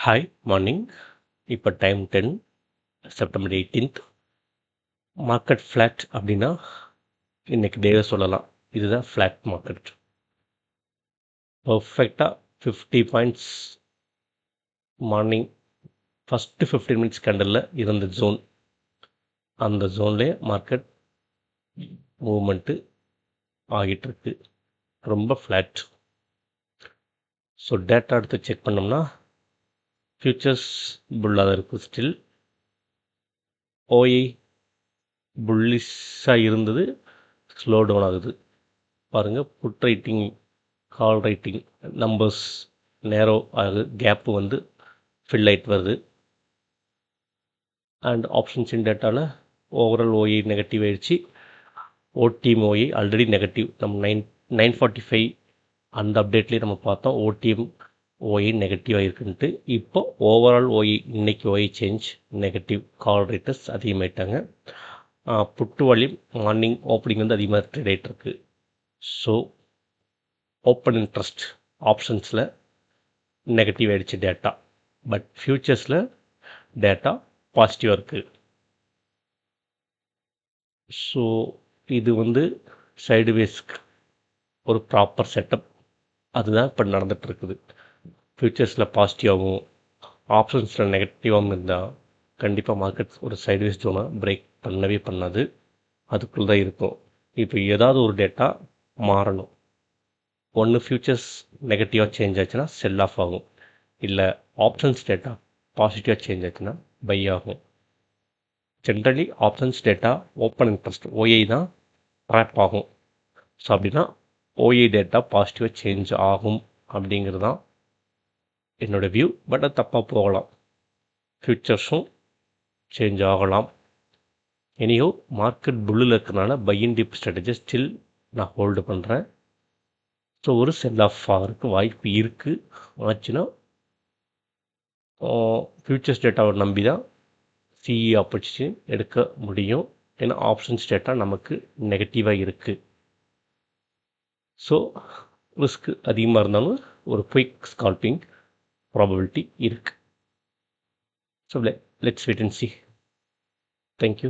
Hi morning. இப்போ time 10 September 18th. Market flat அப்படின்னா இன்னைக்கு டேவை சொல்லலாம். இதுதான் ஃப்ளாட் மார்க்கெட். பர்ஃபெக்டாக 50 பாயிண்ட்ஸ் மார்னிங் ஃபஸ்ட்டு 15 மினிட்ஸ் கேண்டலில் இருந்த ஜோன், அந்த ஜோன்லேயே மார்க்கெட் மூவ்மெண்ட்டு ஆகிட்டுருக்கு. ரொம்ப ஃப்ளாட். ஸோ டேட்டா எடுத்து செக் பண்ணோம்னா ஃபியூச்சர்ஸ் புல்லாக தான் இருக்குது. ஸ்டில் ஓஐ புல்லிஷாக இருந்தது, ஸ்லோ டவுன் ஆகுது. பாருங்கள், புட் ரைட்டிங், கால் ரைட்டிங் நம்பர்ஸ் நேரோ ஆகுது, கேப்பு வந்து ஃபில் ஆகிட்டு வருது. அண்ட் ஆப்ஷன்ஸ் இன் டேட்டாவில் ஓவரால் ஓஇ நெகட்டிவ் ஆகிடுச்சு. OTM OE already negative. நம்ம 945 அந்த அப்டேட்லேயே நம்ம பார்த்தோம் ஓடிஎம் ஓஇ நெகட்டிவாக இருக்குன்ட்டு. இப்போ ஓவரால் ஓஇ இன்னைக்கு ஓஇ சேஞ்ச் நெகட்டிவ். கால் ரேட்டர்ஸ் அதிகமாகிட்டாங்க. புட்டு வால்யூம் மார்னிங் ஓப்பனிங் வந்து அதிகமாக ட்ரேட் ஆகிட்டுருக்கு. ஸோ ஓப்பன் இன்ட்ரெஸ்ட் ஆப்ஷன்ஸில் நெகட்டிவ் ஆகிடுச்சு டேட்டா. பட் ஃப்யூச்சர்ஸில் டேட்டா பாசிட்டிவாக இருக்குது. ஸோ இது வந்து சைடுவேஸ்க்கு ஒரு ப்ராப்பர் செட்டப், அதுதான் இப்போ நடந்துகிட்ருக்குது. ஃப்யூச்சர்ஸில் பாசிட்டிவாகவும் ஆப்ஷன்ஸில் நெகட்டிவாகவும் இருந்தால் கண்டிப்பாக மார்க்கெட்ஸ் ஒரு சைடுவேஸ் ஜோனாக பிரேக் பண்ணவே பண்ணாது, அதுக்குள்ளே தான் இருக்கும். இப்போ ஏதாவது ஒரு டேட்டா மாறணும். ஒன்று ஃப்யூச்சர்ஸ் நெகட்டிவாக சேஞ்ச் ஆச்சுன்னா செல் ஆஃப் ஆகும், இல்லை ஆப்ஷன்ஸ் டேட்டா பாசிட்டிவாக சேஞ்ச் ஆச்சுன்னா பை ஆகும். Generally options data open interest ஓஐ தான் ட்ராப் ஆகும். ஸோ அப்படின்னா ஓஐ டேட்டா பாசிட்டிவாக சேஞ்ச் ஆகும் அப்படிங்கிறது தான் என்னோடய வியூ. பட் அது தப்பாக போகலாம், ஃப்யூச்சர்ஸும் சேஞ்ச் ஆகலாம். எனியோ மார்க்கெட் புல்லில் இருக்கிறனால buy and dip strategy still நான் ஹோல்டு பண்ணுறேன். ஸோ ஒரு செல் ஆஃப் ஆகிறதுக்கு வாய்ப்பு இருக்குது. ஆச்சுன்னா ஃப்யூச்சர்ஸ் டேட்டாவை நம்பி தான் சிஇ ஆப்பர்ச்சுனிட்டி எடுக்க முடியும். ஏன்னா ஆப்ஷன்ஸ் டேட்டா நமக்கு நெகட்டிவாக இருக்குது. ஸோ ரிஸ்க் அதிகமாக இருந்தாலும் ஒரு குயிக் ஸ்கால்பிங் ப்ராபபிலிட்டி இருக்குது. So let's wait and see. Thank you.